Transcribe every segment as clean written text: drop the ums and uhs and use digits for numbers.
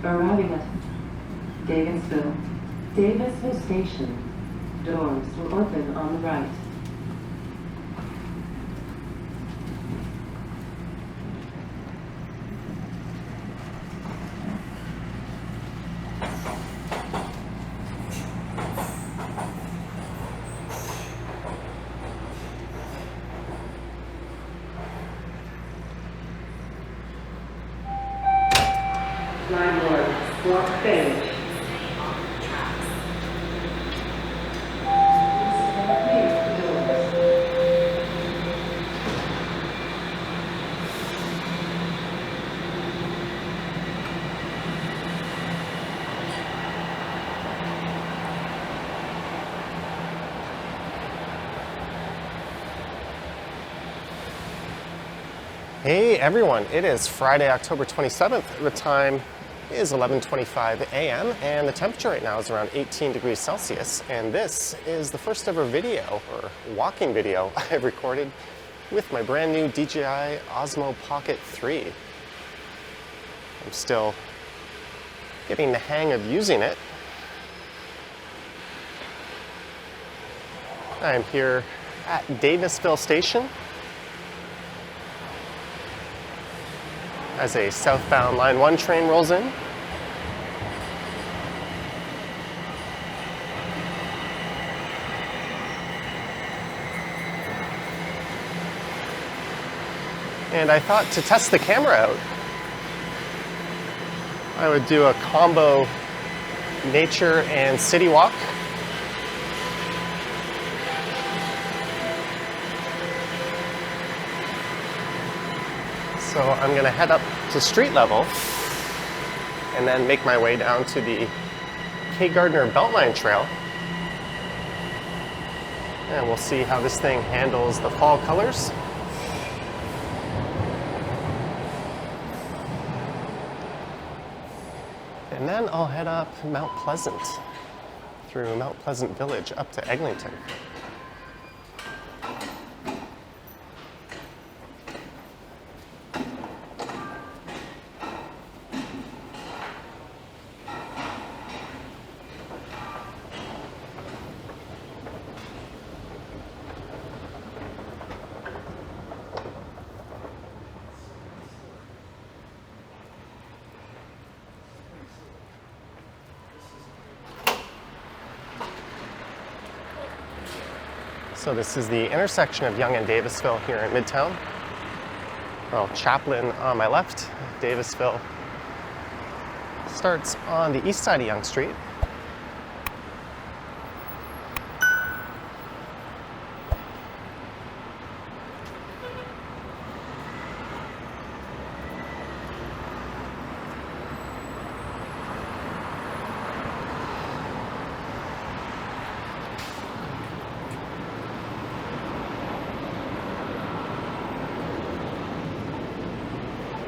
Arriving at Davisville Station. Doors will open on the right. Landlord, block page. Hey everyone, it is Friday, October 27th. The time is 11:25 a.m. and the temperature right now is around 18 degrees Celsius. And this is the first ever video, or walking video, I've recorded with my brand new DJI Osmo Pocket 3. I'm still getting the hang of using it. I'm here at Davisville Station as a southbound Line 1 train rolls in. And I thought to test the camera out, I would do a combo nature and city walk. So I'm going to head up to street level and then make my way down to the Gardner Beltline Trail. And we'll see how this thing handles the fall colors. And then I'll head up Mount Pleasant, through Mount Pleasant Village up to Eglinton. So this is the intersection of Yonge and Davisville here in MIdtown. Well, Chaplin on my left. Davisville starts on the east side of Yonge Street.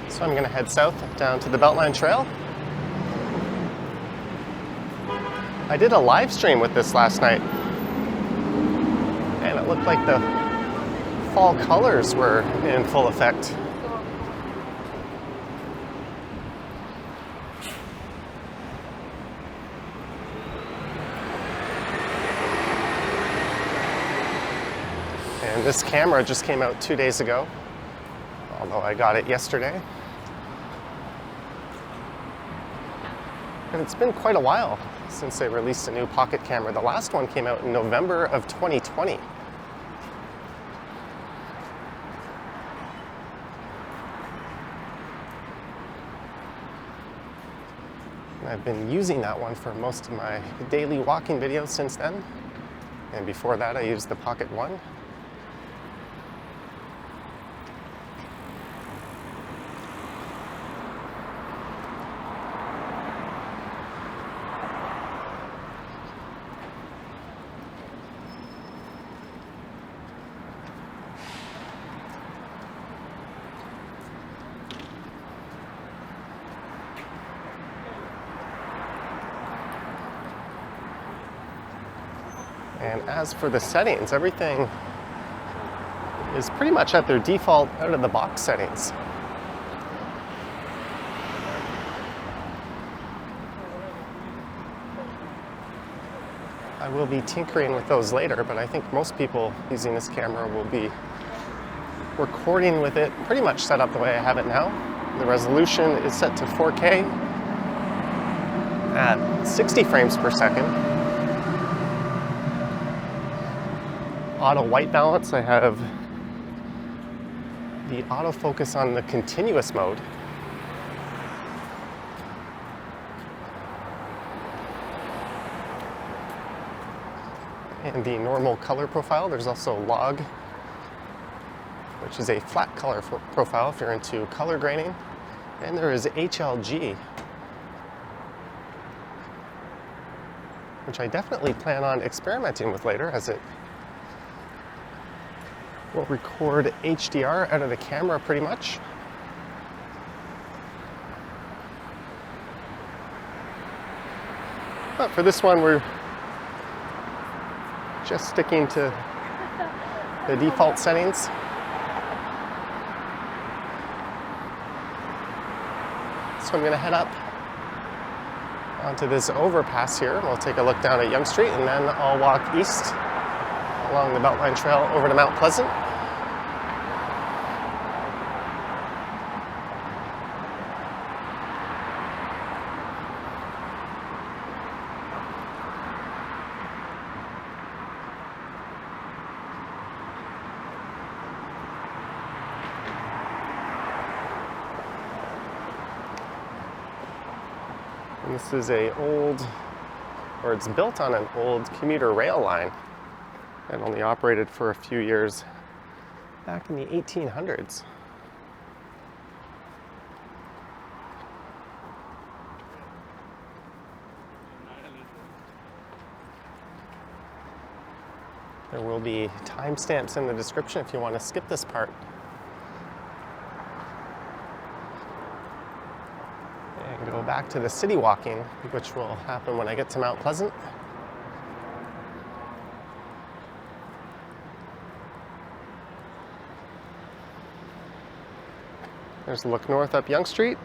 So I'm going to head south down to the Beltline Trail. I did a live stream with this last night, and it looked like the fall colors were in full effect. And this camera just came out 2 days ago, although I got it yesterday. And it's been quite a while since they released a new pocket camera. The last one came out in November of 2020. And I've been using that one for most of my daily walking videos since then. And before that, I used the Pocket 1. And as for the settings, everything is pretty much at their default out-of-the-box settings. I will be tinkering with those later, but I think most people using this camera will be recording with it pretty much set up the way I have it now. The resolution is set to 4K at 60 frames per second. Auto white balance, I have the autofocus on the continuous mode. And the normal color profile. There's also log, which is a flat color profile if you're into color grading. And there is HLG, which I definitely plan on experimenting with later, as it will record HDR out of the camera pretty much. But for this one, we're just sticking to the default settings. So I'm going to head up onto this overpass here. We'll take a look down at Yonge Street, and then I'll walk east along the Beltline Trail over to Mount Pleasant. And this is it's built on an old commuter rail line that only operated for a few years back in the 1800s. There will be timestamps in the description if you want to skip this part. And go back to the city walking, which will happen when I get to Mount Pleasant. There's a look north up Yonge Street.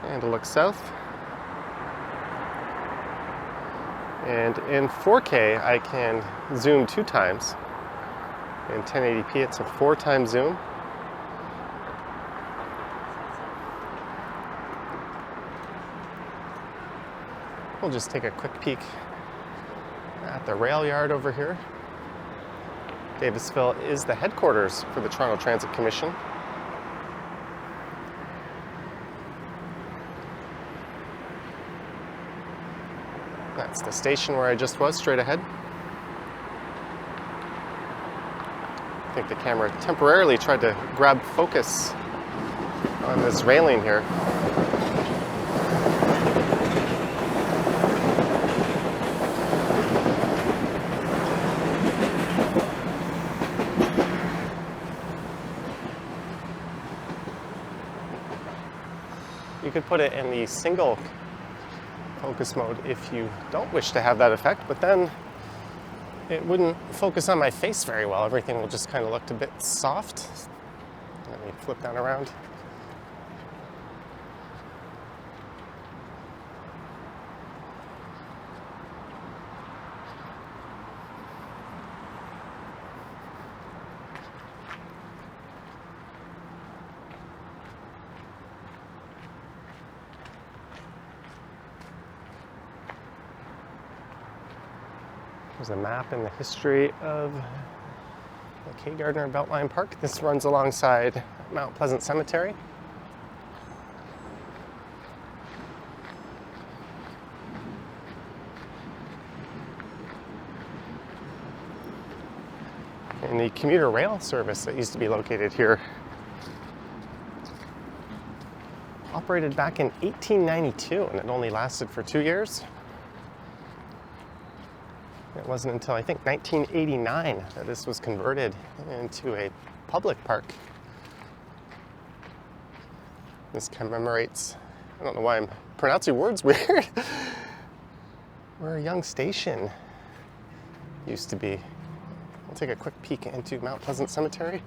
And a look south. And in 4K, I can zoom 2 times. In 1080p, it's a 4-time zoom. We'll just take a quick peek at the rail yard over here. Davisville is the headquarters for the Toronto Transit Commission. That's the station where I just was, straight ahead. I think the camera temporarily tried to grab focus on this railing here. You could put it in the single focus mode if you don't wish to have that effect, but then it wouldn't focus on my face very well. Everything will just kind of look a bit soft. Let me flip that around. There's a map in the history of the Gardner Beltline Park. This runs alongside Mount Pleasant Cemetery. And the commuter rail service that used to be located here operated back in 1892, and it only lasted for 2 years. It wasn't until, I think, 1989 that this was converted into a public park. This commemorates, I don't know why I'm pronouncing words weird, where Yonge Station used to be. We'll take a quick peek into Mount Pleasant Cemetery.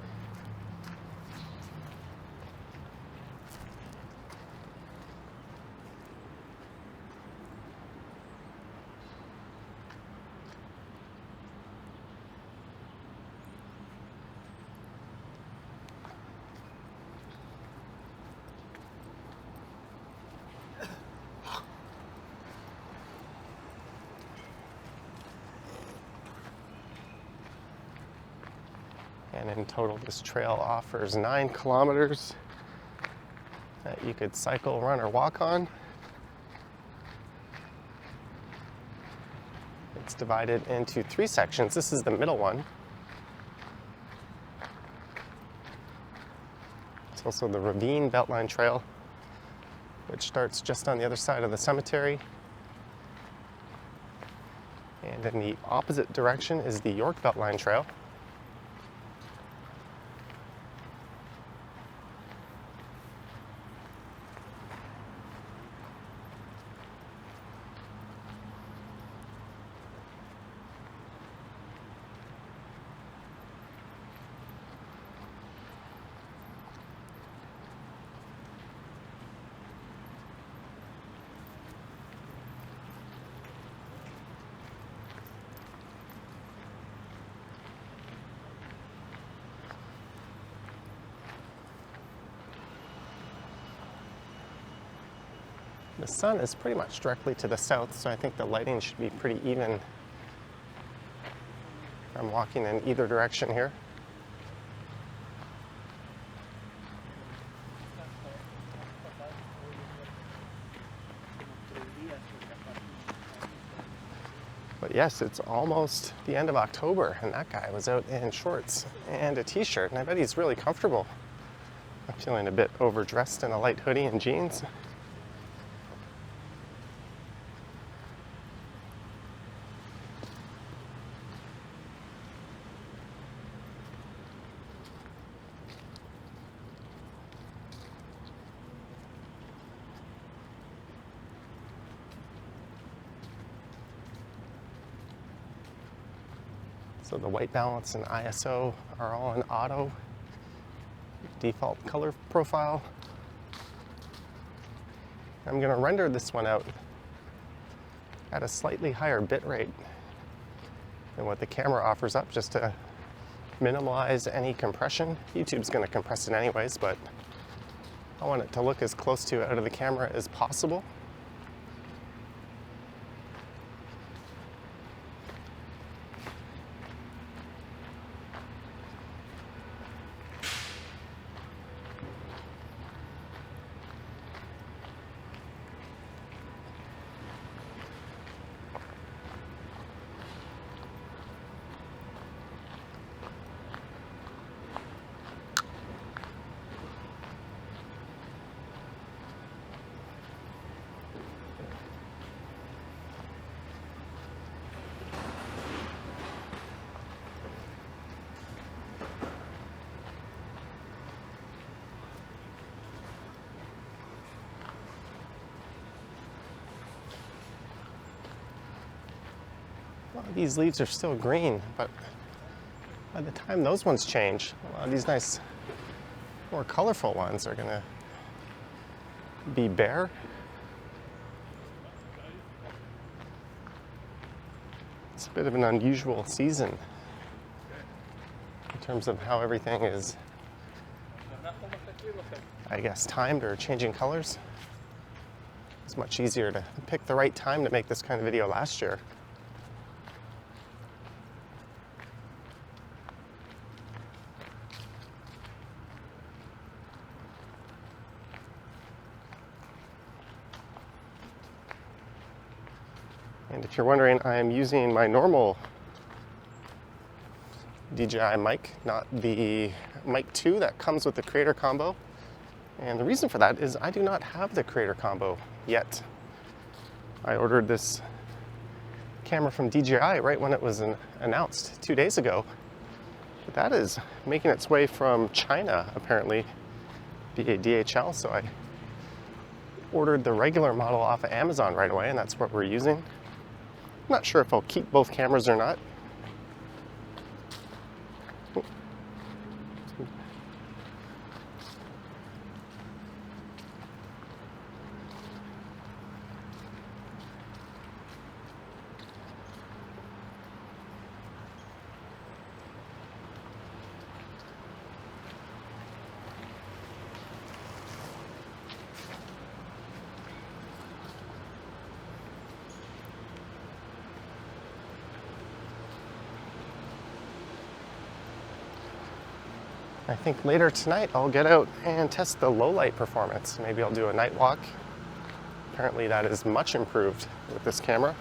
And in total, this trail offers 9 kilometers that you could cycle, run, or walk on. It's divided into 3 sections. This is the middle one. It's also the Ravine Beltline Trail, which starts just on the other side of the cemetery. And in the opposite direction is the York Beltline Trail. The sun is pretty much directly to the south, so I think the lighting should be pretty even. I'm walking in either direction here. But yes, it's almost the end of October, and that guy was out in shorts and a t-shirt, and I bet he's really comfortable. I'm feeling a bit overdressed in a light hoodie and jeans. So the white balance and ISO are all in auto. Default color profile. I'm going to render this one out at a slightly higher bit rate than what the camera offers up, just to minimize any compression. YouTube's going to compress it anyways, but I want it to look as close to out of the camera as possible. A lot of these leaves are still green, but by the time those ones change, a lot of these nice, more colorful ones are gonna be bare. It's a bit of an unusual season in terms of how everything is, I guess, timed or changing colors. It's much easier to pick the right time to make this kind of video last year. And if you're wondering, I am using my normal DJI Mic, not the Mic 2 that comes with the Creator Combo. And the reason for that is I do not have the Creator Combo yet. I ordered this camera from DJI right when it was announced 2 days ago. But that is making its way from China, apparently, via DHL. So I ordered the regular model off of Amazon right away, and that's what we're using. I'm not sure if I'll keep both cameras or not. I think later tonight I'll get out and test the low light performance. Maybe I'll do a night walk. Apparently that is much improved with this camera.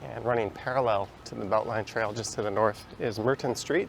And running parallel to the Beltline Trail just to the north is Merton Street.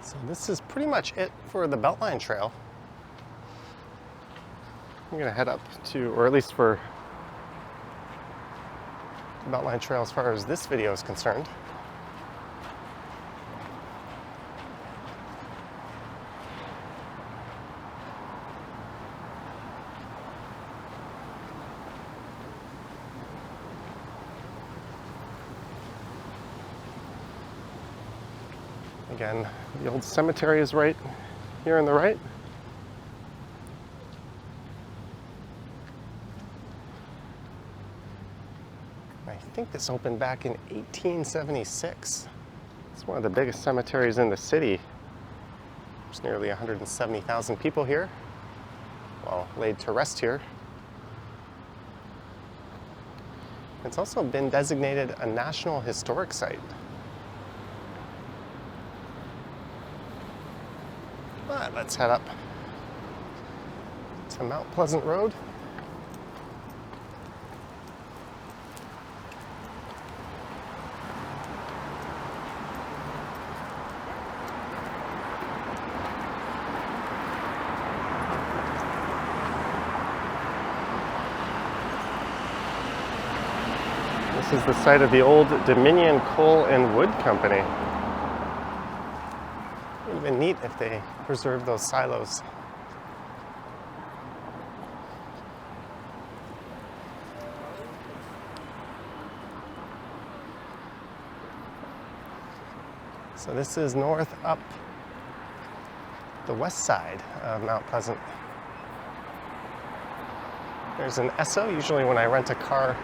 So this is pretty much it for the Beltline Trail. I'm gonna head up to, or at least for the Beltline Trail as far as this video is concerned. Again, the old cemetery is right here on the right. I think this opened back in 1876. It's one of the biggest cemeteries in the city. There's nearly 170,000 people here, well, laid to rest here. It's also been designated a National Historic Site. But let's head up to Mount Pleasant Road. This is the site of the old Dominion Coal and Wood Company. It would have been neat if they preserved those silos. So this is north up the west side of Mount Pleasant. There's an Esso. Usually when I rent a car,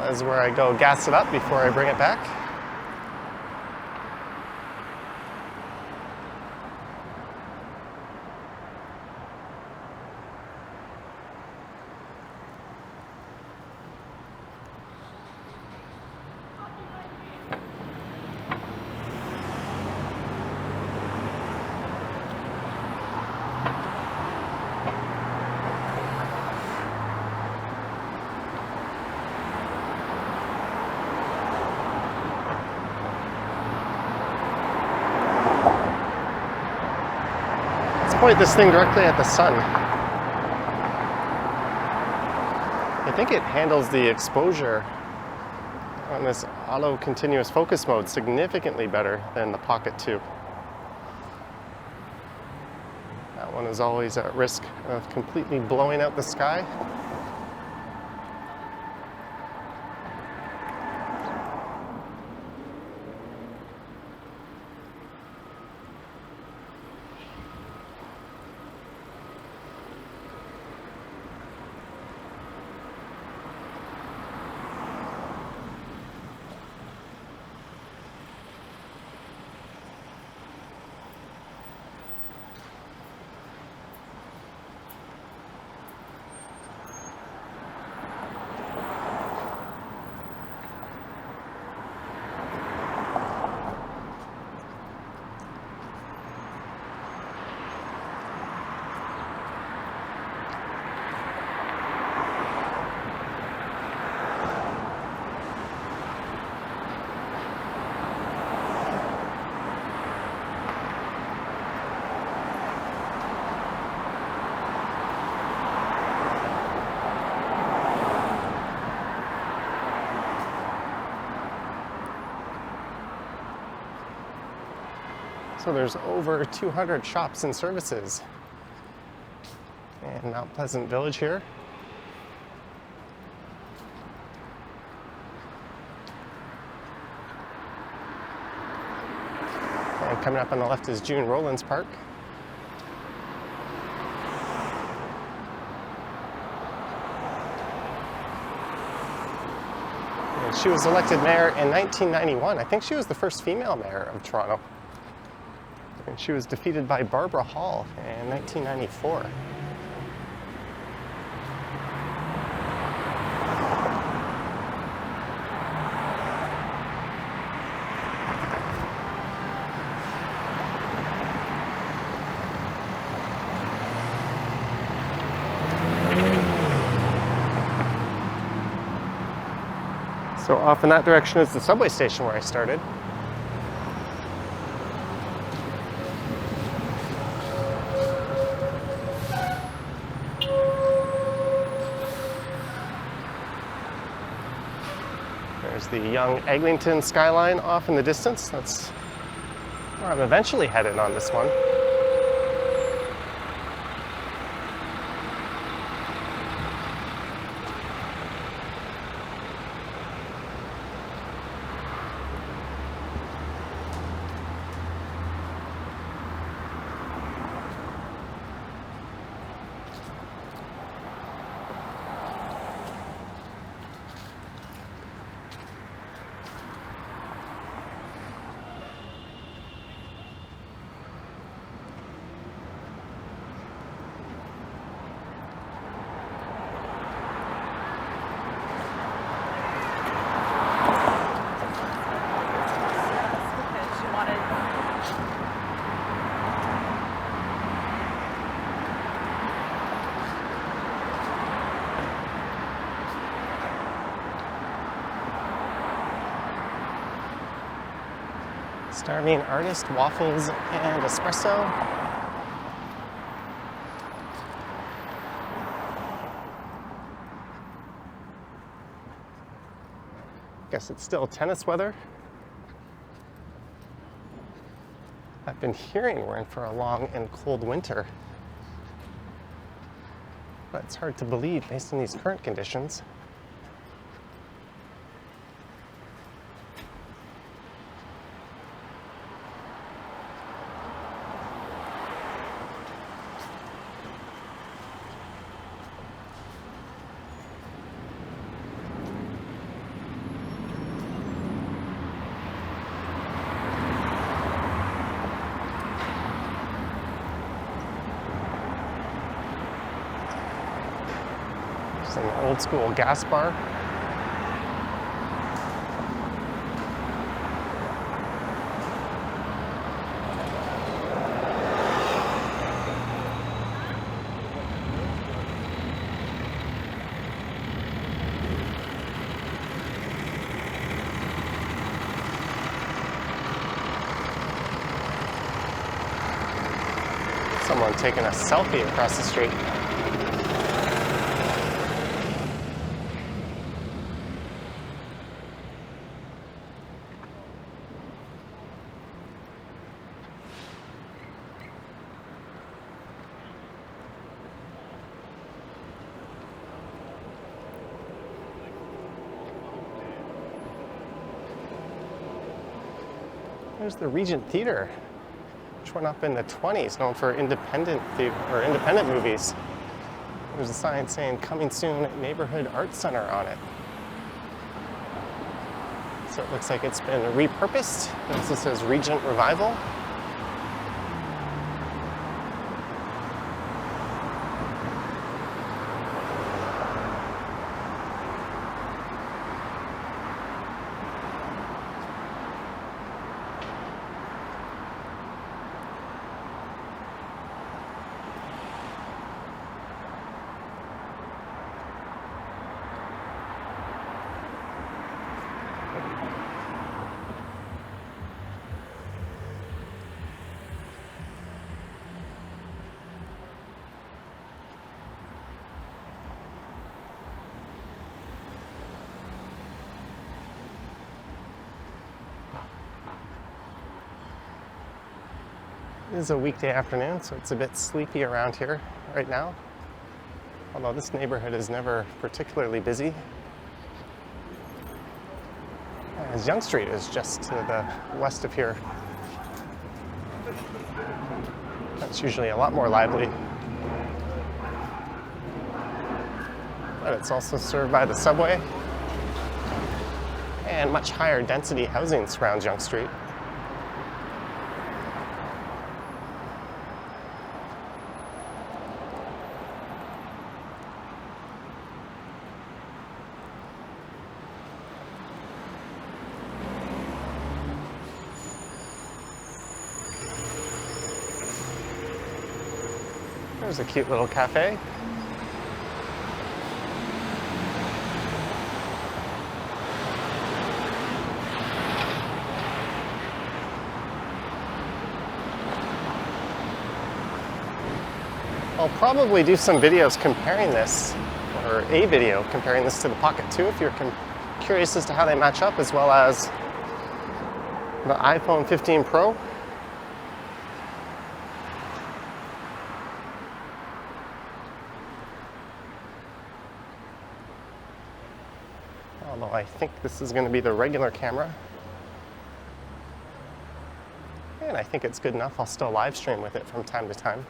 is where I go gas it up before I bring it back. point this thing directly at the sun. I think it handles the exposure on this auto continuous focus mode significantly better than the Pocket 2. That one is always at risk of completely blowing out the sky. So there's over 200 shops and services in Mount Pleasant Village here. And coming up on the left is June Rowlands Park. And she was elected mayor in 1991. I think she was the first female mayor of Toronto. And she was defeated by Barbara Hall in 1994. So off in that direction is the subway station where I started. There's the Yonge Eglinton skyline off in the distance. That's where I'm eventually headed on this one. Starving Artist, waffles and espresso. Guess it's still tennis weather. I've been hearing we're in for a long and cold winter, but it's hard to believe based on these current conditions. It's an old school gas bar. Some someone taking a selfie across the street. There's the Regent Theater, which went up in the 20s, known for independent theater or independent movies. There's a sign saying "Coming Soon, Neighborhood Art Center" on it. So it looks like it's been repurposed. It also says Regent Revival. It is a weekday afternoon, so it's a bit sleepy around here right now. Although this neighborhood is never particularly busy, as Yonge Street is just to the west of here. That's usually a lot more lively. But it's also served by the subway, and much higher density housing surrounds Yonge Street. There's a cute little cafe. I'll probably do some videos comparing this, or a video comparing this to the Pocket 2 if you're curious as to how they match up, as well as the iPhone 15 Pro. Although I think this is going to be the regular camera. And I think it's good enough. I'll still live stream with it from time to time.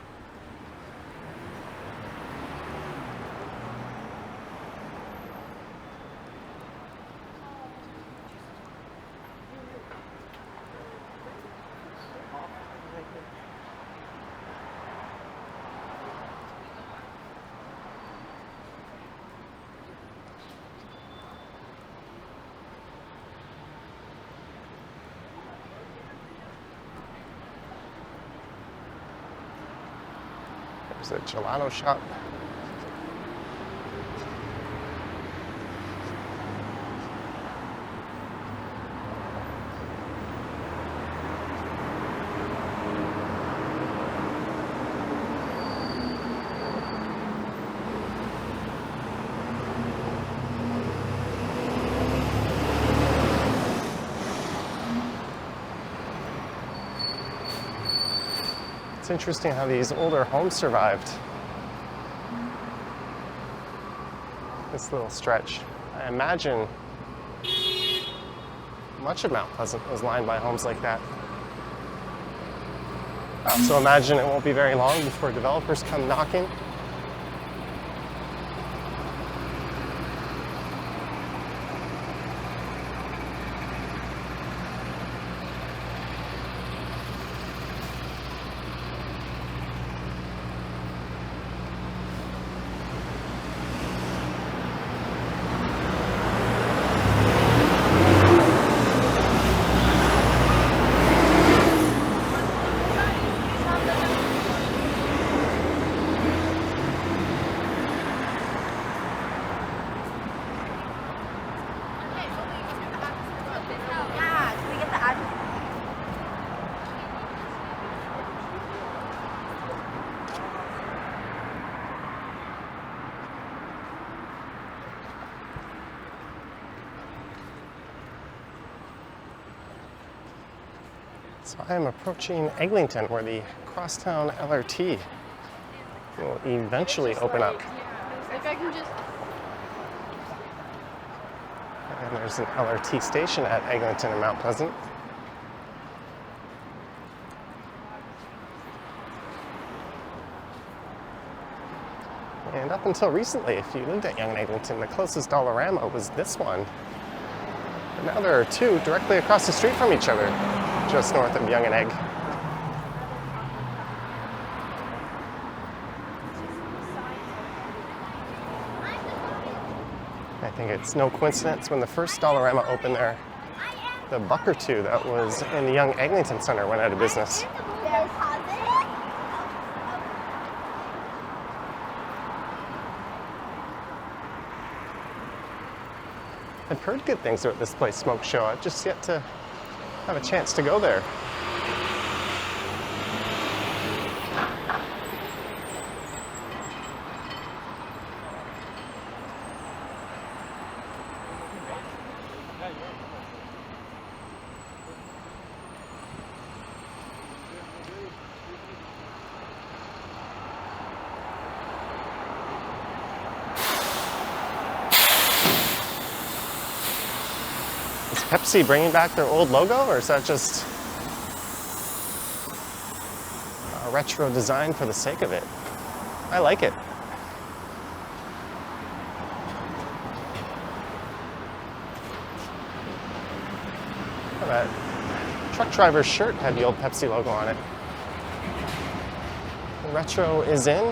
There's a gelato shop. It's interesting how these older homes survived this little stretch. I imagine much of Mount Pleasant was lined by homes like that. I also imagine it won't be very long before developers come knocking. So I am approaching Eglinton, where the Crosstown LRT will eventually open up. Like I can just... And there's an LRT station at Eglinton and Mount Pleasant. And up until recently, if you lived at Yonge and Eglinton, the closest Dollarama was this one. But now there are two directly across the street from each other, just north of Yonge and Egg. I think it's no coincidence when the first Dollarama opened there, the buck or two that was in the Yonge Eglinton Center went out of business. I've heard good things about this place, Smoke Show. I've just yet to have a chance to go there. Is Pepsi bringing back their old logo, or is that just a retro design for the sake of it? I like it. Oh, that truck driver's shirt had the old Pepsi logo on it. The retro is in.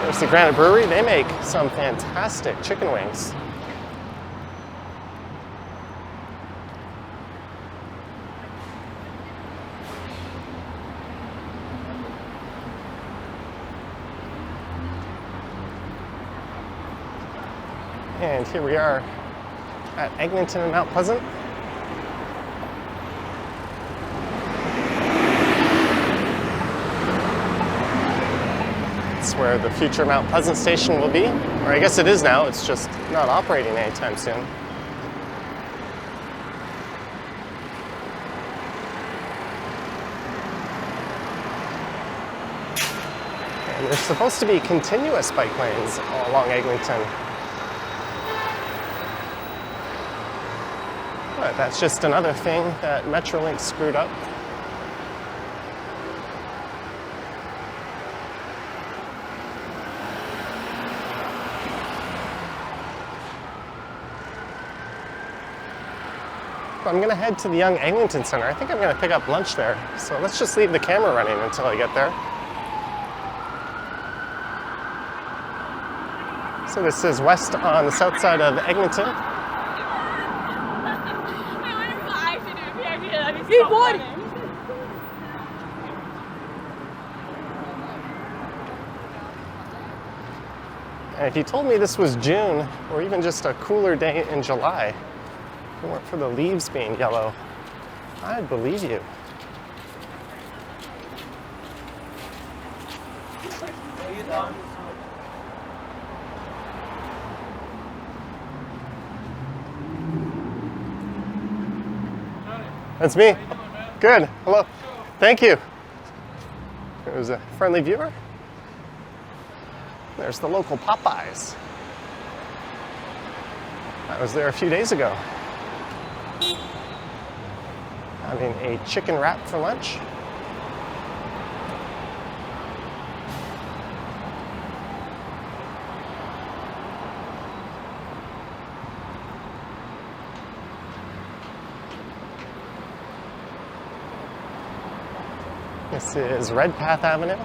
There's the Granite Brewery. They make some fantastic chicken wings. And here we are at Eglinton and Mount Pleasant. It's where the future Mount Pleasant station will be. Or I guess it is now, it's just not operating anytime soon. And there's supposed to be continuous bike lanes all along Eglinton. But that's just another thing that Metrolink screwed up. I'm going to head to the Yonge Eglinton Center. I think I'm going to pick up lunch there. So let's just leave the camera running until I get there. So this is west on the south side of Eglinton. You would! And if you told me this was June, or even just a cooler day in July, if it weren't for the leaves being yellow, I'd believe you. That's me. Good. Hello. Thank you. It was a friendly viewer. There's the local Popeyes. I was there a few days ago, having a chicken wrap for lunch. This is Redpath Avenue.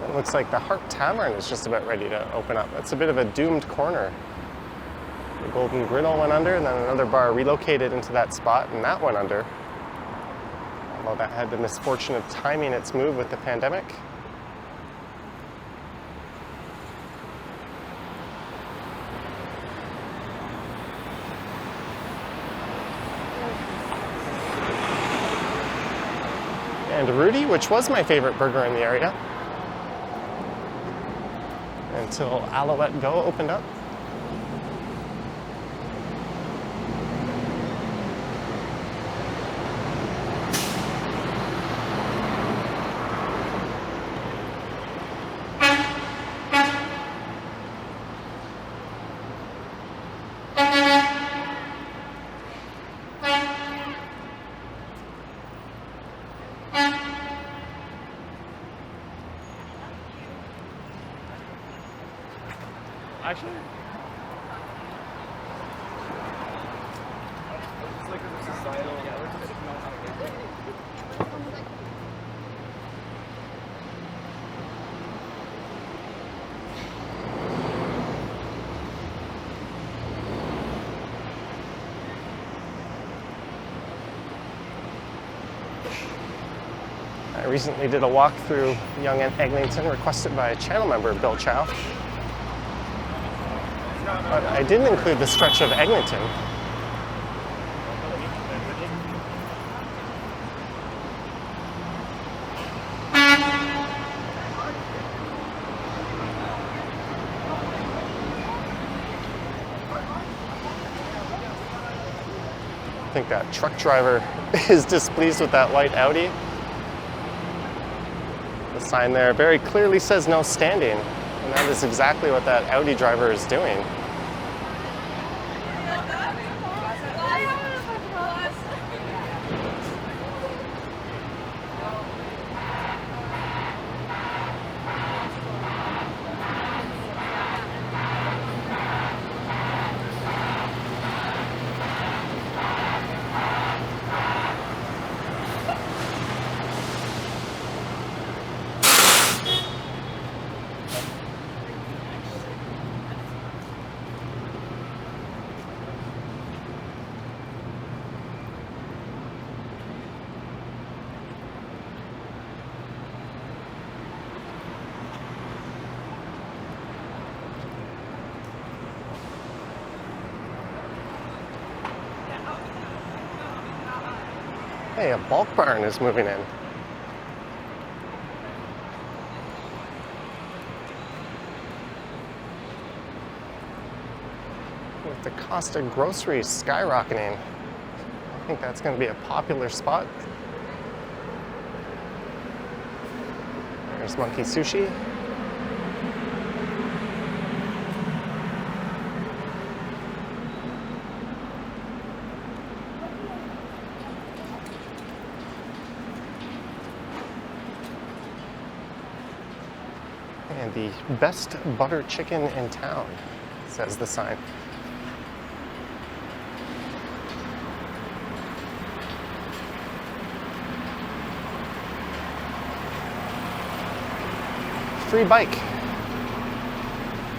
It looks like the Hart Tavern is just about ready to open up. That's a bit of a doomed corner. The Golden Griddle went under, and then another bar relocated into that spot, and that went under. Although that had the misfortune of timing its move with the pandemic. and Rudy, which was my favorite burger in the area, until Alouette Go opened up. Actually, it's like a societal. Yeah, we're just know how to get there. I recently did a walk through Yonge and Eglinton requested by a channel member, Bill Chow. But I didn't include the stretch of Eglinton. I think that truck driver is displeased with that white Audi. The sign there very clearly says no standing, and that is exactly what that Audi driver is doing. Hey, a bulk barn is moving in. With the cost of groceries skyrocketing, I think that's going to be a popular spot. There's Monkey Sushi. And the best butter chicken in town, says the sign. Free bike.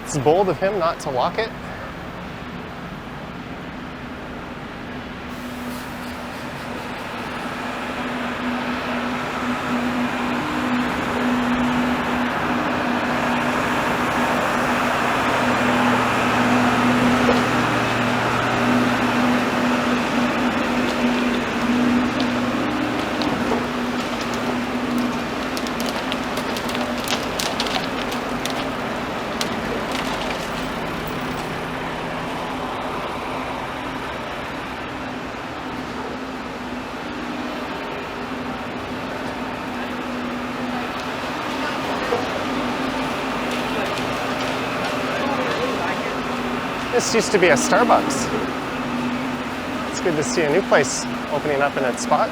It's bold of him not to lock it. This used to be a Starbucks. It's good to see a new place opening up in its spot.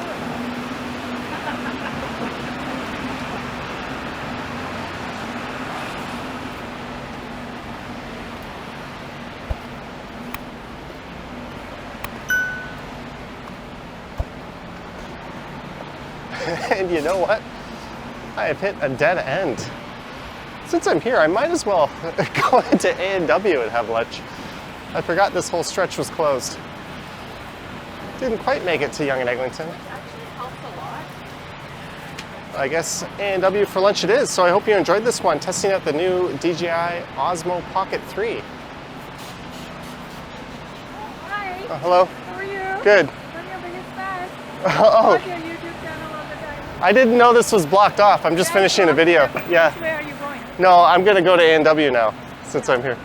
And you know what? I have hit a dead end. Since I'm here, I might as well go into A&W and have lunch. I forgot this whole stretch was closed. Didn't quite make it to Yonge and Eglinton. Actually helps a lot. I guess A&W for lunch it is, so I hope you enjoyed this one, testing out the new DJI Osmo Pocket 3. Hi. Oh, hello. How are you? Good. I'm your biggest fan. Oh. Watch your YouTube channel all the time. I didn't know this was blocked off. I'm just finishing a video. Yeah. Where are you going? No, I'm gonna go to A&W now since I'm here.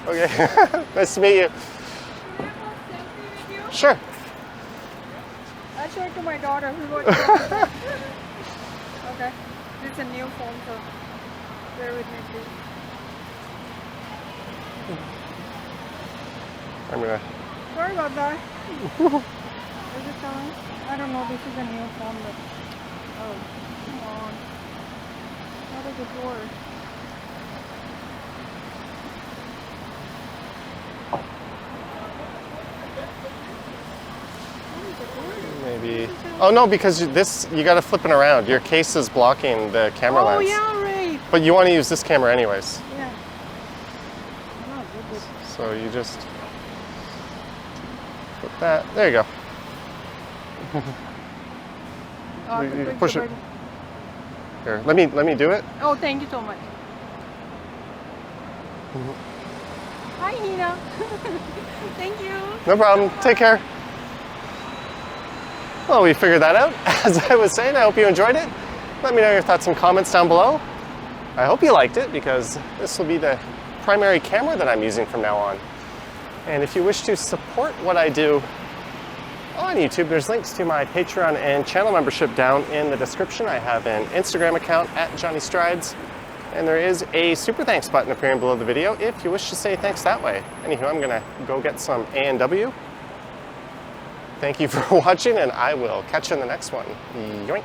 Okay. Nice to meet you. Sure. I showed it to my daughter. Who wrote it. Okay. This is a new phone, so bear with me, please. I'm gonna. Sorry about that. Is it on? I don't know. This is a new phone, but oh, come on. How does it work? Maybe. Oh no, because you got to flip it around. Your case is blocking the camera Oh lens. yeah, right. But you want to use this camera anyways. Yeah. Oh, good. So you just put that. There you go. Oh, You good, push good, it. good. Here, let me do it. Oh, thank you so much. Hi, Nina. Thank you. No problem. Take care. Well, we figured that out. As I was saying, I hope you enjoyed it. Let me know your thoughts and comments down below. I hope you liked it because this will be the primary camera that I'm using from now on. And if you wish to support what I do on YouTube, there's links to my Patreon and channel membership down in the description. I have an Instagram account @JohnnyStrides, and there is a super thanks button appearing below the video if you wish to say thanks that way. Anywho, I'm gonna go get some A&W. Thank you for watching, and I will catch you in the next one. Yoink.